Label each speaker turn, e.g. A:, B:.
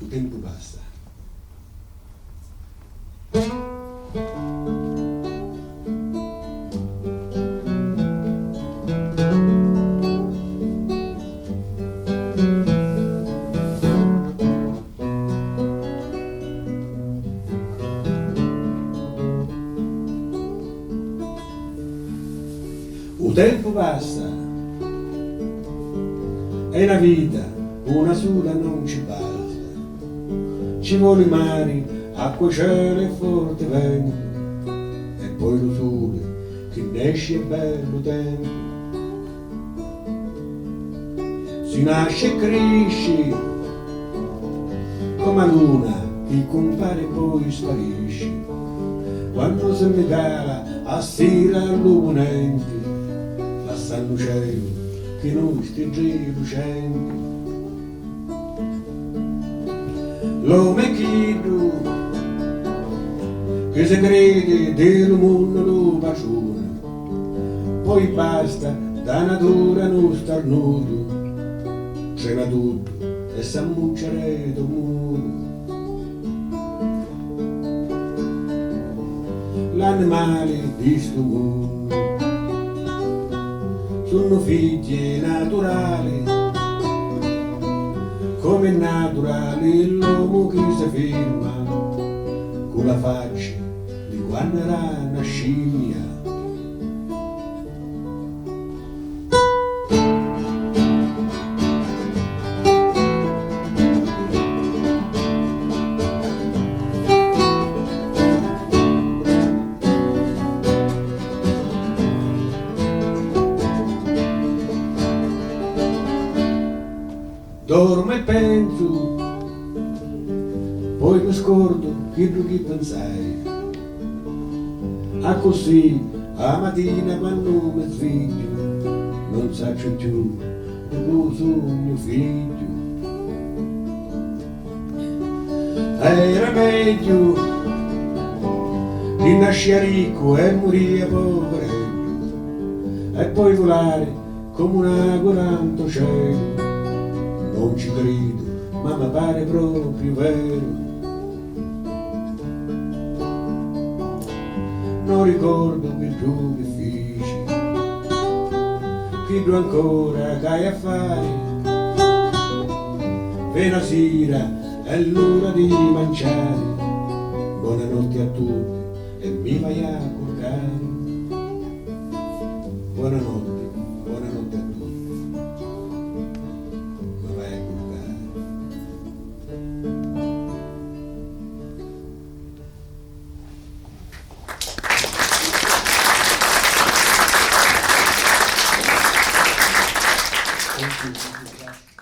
A: il tempo passa. Il tempo passa e la vita una sola non ci basta. Ci vuole mari, acqua, cielo e forte vento, e poi lo sole che nasce il bello tempo. Si nasce e cresce come la luna che compare e poi sparisce. Quando si regala a sera illuminante, lasciando il cielo che noi stringe lucenti. L'uomo è chiedo che se crede del mondo lo pacione, poi basta da natura non starnuto, c'era tutto e s'ammucciare del mondo. L'animale di sto mondo sono figli naturali, come è naturale l'uomo che si ferma con la faccia di quando era una scimmia. Dormo e penso, poi mi scordo quello che pensai. A così, a mattina quando mi sveglio, non saccio più di cosa mio figlio. Era meglio di nascere ricco e morire poverello, e poi volare come una volante cielo. Non ci credo, ma mi pare proprio vero. Non ricordo che più difficile, che tu ancora che hai a fare. Fino a sera è l'ora di mangiare. Buonanotte a tutti e mi vai a curcare. Buonanotte, buonanotte a tutti. Thank you.